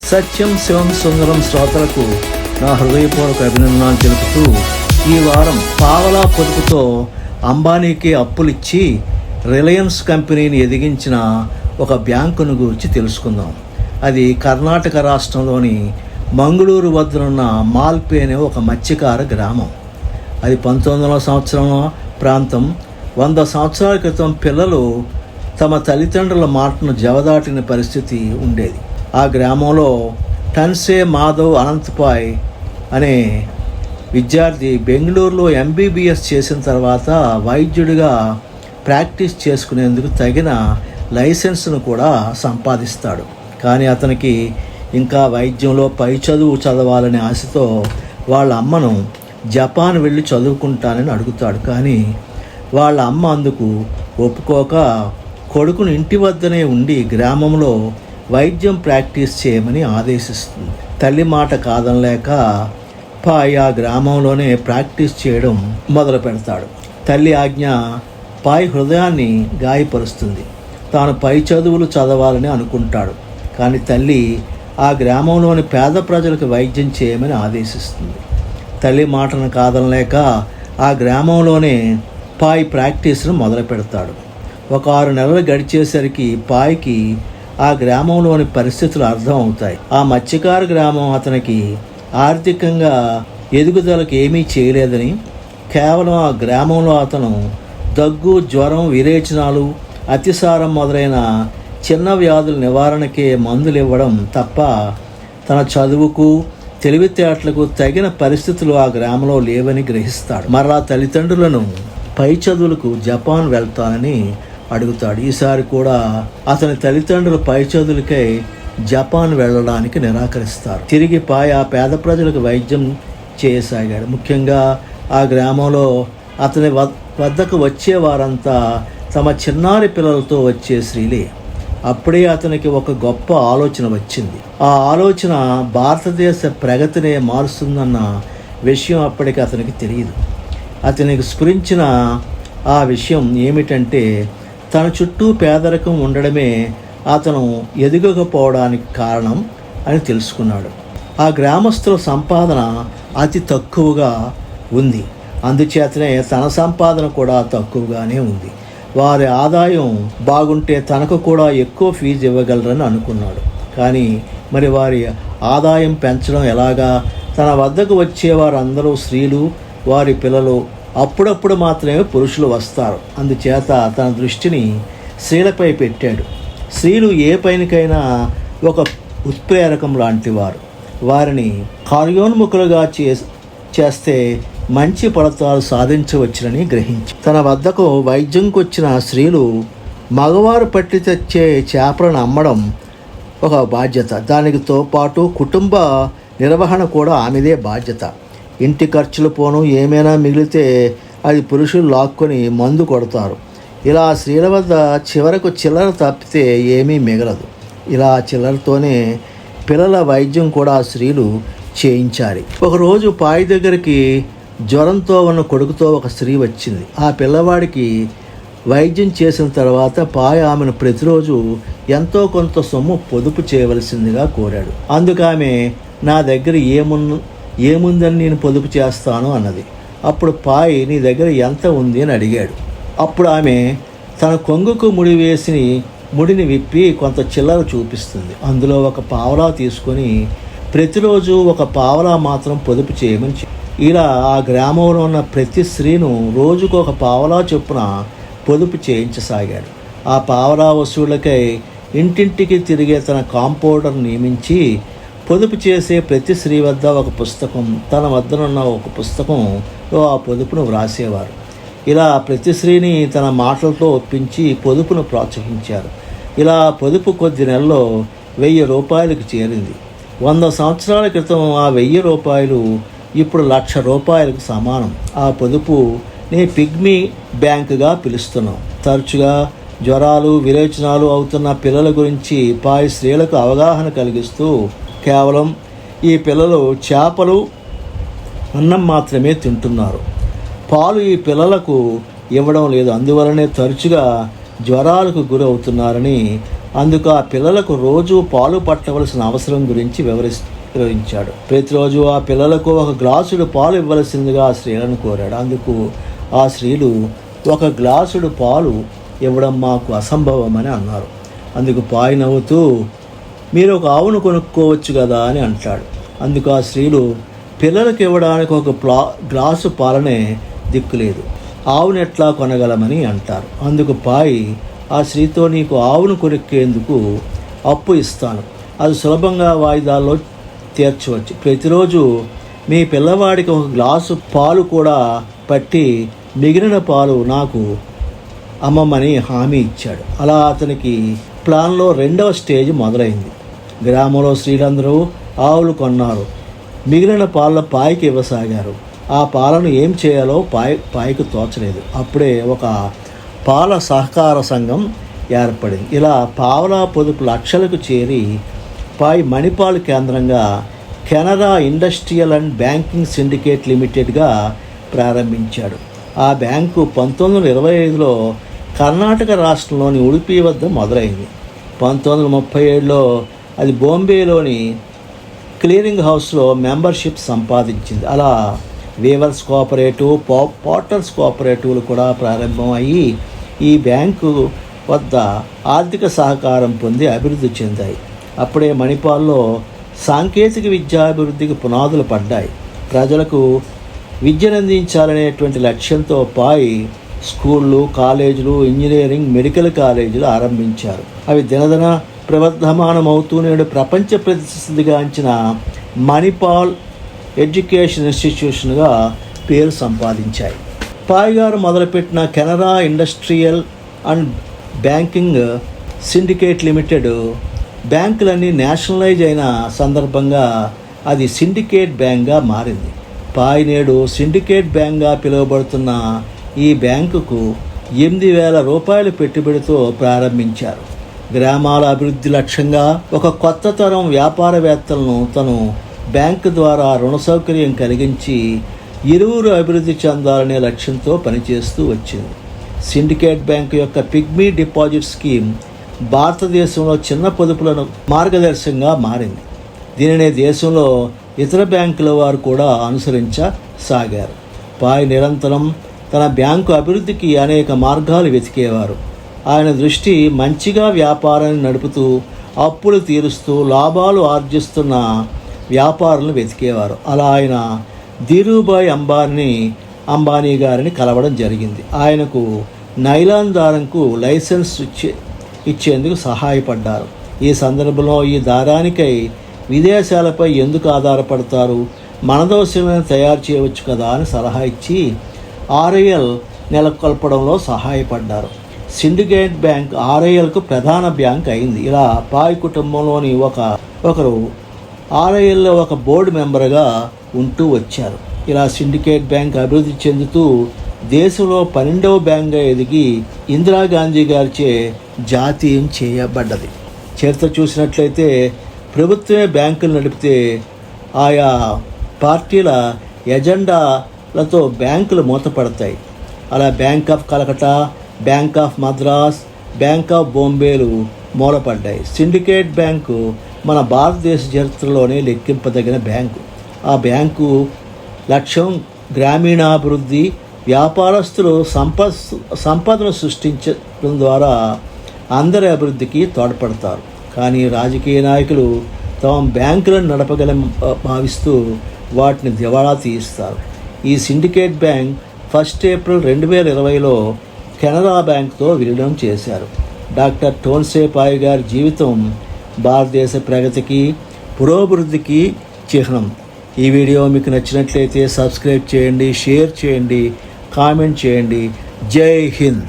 సత్యం శివం సుందరం శ్రోతలకు నా హృదయపూర్వక అభినందనలు తెలుపుతూ ఈ వారం పావలా పొదుపుతో అంబానీకి అప్పులిచ్చి రిలయన్స్ కంపెనీని ఎదిగించిన ఒక బ్యాంకును గురించి తెలుసుకుందాం. అది కర్ణాటక రాష్ట్రంలోని మంగళూరు వద్దనున్న మాల్పే అనే ఒక మత్స్యకార గ్రామం. అది 1900 సంవత్సరం ప్రాంతం. 100 సంవత్సరాల క్రితం పిల్లలు తమ తల్లిదండ్రుల మాటను జవదాటిన పరిస్థితి ఉండేది. ఆ గ్రామంలో టన్సే మాధవ్ అనంతపాయ్ అనే విద్యార్థి బెంగళూరులో MBBS చేసిన తర్వాత వైద్యుడిగా ప్రాక్టీస్ చేసుకునేందుకు తగిన లైసెన్స్ను కూడా సంపాదిస్తాడు. కానీ అతనికి ఇంకా వైద్యంలో పై చదువు చదవాలనే ఆశతో వాళ్ళ అమ్మను జపాన్ వెళ్ళి చదువుకుంటానని అడుగుతాడు. కానీ వాళ్ళ అమ్మ అందుకు ఒప్పుకోక కొడుకును ఇంటి వద్దనే ఉండి గ్రామంలో వైద్యం ప్రాక్టీస్ చేయమని ఆదేశిస్తుంది. తల్లి మాట కాదనలేక పాయ్ ఆ గ్రామంలోనే ప్రాక్టీస్ చేయడం మొదలు పెడతాడు. తల్లి ఆజ్ఞ పాయ్ హృదయాన్ని గాయపరుస్తుంది. తాను పై చదువులు చదవాలని అనుకుంటాడు. కానీ తల్లి ఆ గ్రామంలోని పేద ప్రజలకు వైద్యం చేయమని ఆదేశిస్తుంది. తల్లి మాటను కాదనలేక ఆ గ్రామంలోనే పాయ్ ప్రాక్టీస్ను మొదలు పెడతాడు. ఒక 6 నెలలు గడిచేసరికి పాయ్కి ఆ గ్రామంలోని పరిస్థితులు అర్థం అవుతాయి. ఆ మత్స్యకార గ్రామం అతనికి ఆర్థికంగా ఎదుగుదలకు ఏమీ చేయలేదని, కేవలం ఆ గ్రామంలో అతను దగ్గు, జ్వరం, విరేచనాలు, అతిసారం మొదలైన చిన్న వ్యాధుల నివారణకే మందులు ఇవ్వడం తప్ప తన చదువుకు, తెలివితేటలకు తగిన పరిస్థితులు ఆ గ్రామంలో లేవని గ్రహిస్తాడు. మరలా తల్లిదండ్రులను పై చదువులకు జపాన్ వెళ్తానని అడుగుతాడు. ఈసారి కూడా అతని తల్లిదండ్రులు పై చదువులకై జపాన్ వెళ్ళడానికి నిరాకరిస్తారు. తిరిగి పాయ్ ఆ పేద ప్రజలకు వైద్యం చేయసాగాడు. ముఖ్యంగా ఆ గ్రామంలో అతని వద్దకు వచ్చే వారంతా తమ చిన్నారి పిల్లలతో వచ్చే స్త్రీలే. అప్పుడే అతనికి ఒక గొప్ప ఆలోచన వచ్చింది. ఆ ఆలోచన భారతదేశ ప్రగతినే మారుస్తుందన్న విషయం అప్పటికి అతనికి తెలియదు. అతనికి స్ఫురించిన ఆ విషయం ఏమిటంటే, తన చుట్టూ పేదరికం ఉండడమే అతను ఎదగకపోవడానికి కారణం అని తెలుసుకున్నాడు. ఆ గ్రామస్తుల సంపాదన అతి తక్కువగా ఉంది. అందుచేతనే తన సంపాదన కూడా తక్కువగానే ఉంది. వారి ఆదాయం బాగుంటే తనకు కూడా ఎక్కువ ఫీజు ఇవ్వగలరని అనుకున్నాడు. కానీ మరి వారి ఆదాయం పెంచడం ఎలాగా? తన వద్దకు వచ్చేవారందరూ స్త్రీలు, వారి పిల్లలు. అప్పుడప్పుడు మాత్రమే పురుషులు వస్తారు. అందుచేత తన దృష్టిని స్త్రీలపై పెట్టాడు. స్త్రీలు ఏ పైనకైనా ఒక ఉత్ప్రేరకం లాంటి వారు. వారిని కార్యోన్ముఖులుగా చేస్తే మంచి ఫలితాలు సాధించవచ్చునని గ్రహించి తన వద్దకు వైద్యంకి వచ్చిన స్త్రీలు మగవారు పట్టి తెచ్చే చేపలను అమ్మడం ఒక బాధ్యత. దానితో పాటు కుటుంబ నిర్వహణ కూడా ఆమెదే బాధ్యత. ఇంటి ఖర్చులు పోను ఏమైనా మిగిలితే అది పురుషులు లాక్కొని మందు కొడతారు. ఇలా స్త్రీల వద్ద చివరకు చిల్లర తప్పితే ఏమీ మిగలదు. ఇలా చిల్లరతోనే పిల్లల వైద్యం కూడా స్త్రీలు చేయించాలి. ఒకరోజు పాయ్ దగ్గరికి జ్వరంతో ఉన్న కొడుకుతో ఒక స్త్రీ వచ్చింది. ఆ పిల్లవాడికి వైద్యం చేసిన తర్వాత పాయ్ ఆమెను ప్రతిరోజు ఎంతో కొంత సొమ్ము పొదుపు చేయవలసిందిగా కోరాడు. అందుకు ఆమె, నా దగ్గర ఏముందని నేను పొదుపు చేస్తాను అన్నది. అప్పుడు పాయ్, నీ దగ్గర ఎంత ఉంది అని అడిగాడు. అప్పుడు ఆమె తన కొంగుకు ముడిని విప్పి కొంత చిల్లర చూపిస్తుంది. అందులో ఒక పావలా తీసుకొని ప్రతిరోజు ఒక పావలా మాత్రం పొదుపు చేయమని. ఇలా ఆ గ్రామంలో ఉన్న ప్రతి స్త్రీను రోజుకు ఒక పావలా చొప్పున పొదుపు చేయించసాగాడు. ఆ పావలా వసూళ్లకై ఇంటింటికి తిరిగే తన కాంపౌండర్ నియమించి పొదుపు చేసే ప్రతి స్త్రీ వద్ద ఒక పుస్తకం, తన వద్దనున్న ఒక పుస్తకంలో ఆ పొదుపును వ్రాసేవారు. ఇలా ప్రతి స్త్రీని తన మాటలతో ఒప్పించి పొదుపును ప్రోత్సహించారు. ఇలా పొదుపు కొద్ది నెలల్లో 1000 రూపాయలకు చేరింది. 100 సంవత్సరాల క్రితం ఆ 1000 రూపాయలు ఇప్పుడు 1,00,000 రూపాయలకు సమానం. ఆ పొదుపుని పిగ్మీ బ్యాంకుగా పిలుస్తున్నాం. తరచుగా జ్వరాలు, విరేచనాలు అవుతున్న పిల్లల గురించి పాయ్ స్త్రీలకు అవగాహన కలిగిస్తూ, కేవలం ఈ పిల్లలు చేపలు, అన్నం మాత్రమే తింటున్నారు, పాలు ఈ పిల్లలకు ఇవ్వడం లేదు, అందువలనే తరచుగా జ్వరాలకు గురవుతున్నారని అందుకు ఆ పిల్లలకు రోజు పాలు పట్టవలసిన అవసరం గురించి వివరించాడు. ప్రతిరోజు ఆ పిల్లలకు ఒక గ్లాసుడు పాలు ఇవ్వవలసిందిగా ఆ స్త్రీలను కోరాడు. అందుకు ఆ స్త్రీలు, 1 గ్లాసుడు పాలు ఇవ్వడం మాకు అసంభవమని అన్నారు. అందుకు పాయి నవ్వుతూ, మీరు ఒక ఆవును కొనుక్కోవచ్చు కదా అని అంటాడు. అందుకు ఆ స్త్రీలు, పిల్లలకు ఇవ్వడానికి ఒక గ్లాసు పాలనే దిక్కులేదు, ఆవును ఎట్లా కొనగలమని అంటారు. అందుకు పాయి ఆ స్త్రీతో, నీకు ఆవును కొనుక్కేందుకు అప్పు ఇస్తాను, అది సులభంగా వాయిదాల్లో తీర్చవచ్చు. ప్రతిరోజు మీ పిల్లవాడికి 1 గ్లాసు పాలు కూడా పట్టి మిగిలిన పాలు నాకు అమ్మమ్మని హామీ ఇచ్చాడు. అలా అతనికి ప్లాన్లో 2వ స్టేజ్ మొదలైంది. గ్రామంలో స్త్రీలందరూ ఆవులు కొన్నారు. మిగిలిన పాల పాయికి ఇవ్వసాగారు. ఆ పాలను ఏం చేయాలో పాయికి తోచలేదు. అప్పుడే ఒక పాల సహకార సంఘం ఏర్పడింది. ఇలా పావలా పొదుపు లక్షలకు చేరి పాయి మణిపాల్ కేంద్రంగా Canara industrial and banking syndicate లిమిటెడ్గా ప్రారంభించాడు. ఆ బ్యాంకు 1925లో కర్ణాటక రాష్ట్రంలోని ఉడిపి వద్ద మొదలైంది. 1937లో అది బాంబేలోని క్లియరింగ్ హౌస్లో మెంబర్షిప్ సంపాదించింది. అలా వీవర్స్ కోఆపరేటివ్, పోర్టర్స్ కోఆపరేటివ్లు కూడా ప్రారంభం అయ్యి ఈ బ్యాంకు వద్ద ఆర్థిక సహకారం పొంది అభివృద్ధి చెందాయి. అప్పుడే మణిపాల్లో సాంకేతిక విద్యాభివృద్ధికి పునాదులు పడ్డాయి. ప్రజలకు విద్యనందించాలనేటువంటి లక్ష్యంతో పాయి స్కూళ్ళు, కాలేజీలు, ఇంజనీరింగ్, మెడికల్ కాలేజీలు ఆరంభించారు. అవి దినదిన ప్రవర్ధమానమవుతూ నేడు ప్రపంచ ప్రసిద్ధిగాంచిన మణిపాల్ ఎడ్యుకేషన్ ఇన్స్టిట్యూషన్గా పేరు సంపాదించాయి. పాయ్ గారు మొదలుపెట్టిన Canara industrial and banking syndicate limited బ్యాంకులన్నీ నేషనలైజ్ అయిన సందర్భంగా అది సిండికేట్ బ్యాంక్గా మారింది. పాయ్ నేడు సిండికేట్ బ్యాంక్గా పిలువబడుతున్న ఈ బ్యాంకుకు 8,000 రూపాయల పెట్టుబడితో ప్రారంభించారు. గ్రామాల అభివృద్ధి లక్ష్యంగా ఒక కొత్త తరం వ్యాపారవేత్తలను తను బ్యాంకు ద్వారా రుణ సౌకర్యం కలిగించి ఇరువురు అభివృద్ధి చెందాలనే లక్ష్యంతో పనిచేస్తూ వచ్చింది. సిండికేట్ బ్యాంకు యొక్క పిగ్మీ డిపాజిట్ స్కీమ్ భారతదేశంలో చిన్న పొదుపులను మార్గదర్శకంగా మారింది. దీనినే దేశంలో ఇతర బ్యాంకుల వారు కూడా అనుసరించసాగారు. పాయ్ నిరంతరం తన బ్యాంకు అభివృద్ధికి అనేక మార్గాలు వెతికేవారు. ఆయన దృష్టి మంచిగా వ్యాపారాన్ని నడుపుతూ, అప్పులు తీరుస్తూ, లాభాలు ఆర్జిస్తున్న వ్యాపారులను వెతికేవారు. అలా ఆయన ధీరూభాయ్ అంబానీ గారిని కలవడం జరిగింది. ఆయనకు నైలాన్ దారంకు లైసెన్స్ ఇచ్చేందుకు సహాయపడ్డారు. ఈ సందర్భంలో ఈ దారానికై విదేశాలపై ఎందుకు ఆధారపడతారు, మనదోషమైన తయారు చేయవచ్చు కదా అని సలహా ఇచ్చి ఆర్ఐఎల్ నెలకొల్పడంలో సహాయపడ్డారు. సిండికేట్ బ్యాంక్ ఆర్ఐఎల్కు ప్రధాన బ్యాంక్ అయింది. ఇలా పాయ్ కుటుంబంలోని ఒకరు ఆర్ఐఎల్లో ఒక బోర్డు మెంబర్గా ఉంటూ వచ్చారు. ఇలా సిండికేట్ బ్యాంక్ అభివృద్ధి చెందుతూ దేశంలో 12వ బ్యాంక్గా ఎదిగి ఇందిరాగాంధీ గారిచే జాతీయం చేయబడ్డది. చరిత్ర చూసినట్లయితే ప్రభుత్వమే బ్యాంకులు నడిపితే ఆయా పార్టీల ఎజెండాలతో బ్యాంకులు మూతపడతాయి. అలా Bank of Calcutta, Bank of Madras, Bank of బాంబేలు మూలపడ్డాయి. సిండికేట్ బ్యాంకు మన భారతదేశ చరిత్రలోనే లెక్కింపదగిన బ్యాంకు. ఆ బ్యాంకు లక్ష్యం గ్రామీణాభివృద్ధి, వ్యాపారస్తులు సంపదను సృష్టించడం ద్వారా అందరి అభివృద్ధికి తోడ్పడతారు. కానీ రాజకీయ నాయకులు తమ బ్యాంకులను భావిస్తూ వాటిని దివాళా తీయిస్తారు. ఈ సిండికేట్ బ్యాంక్ 1 ఏప్రిల్ 2020లో కెనరా బ్యాంక్తో విలీనం చేశారు. డాక్టర్ టోన్సే పాయ్ గారి జీవితం భారతదేశ ప్రగతికి, పురోభివృద్ధికి చిహ్నం. ఈ వీడియో మీకు నచ్చినట్లయితే సబ్స్క్రైబ్ చేయండి, షేర్ చేయండి, కామెంట్ చేయండి. జై హింద్.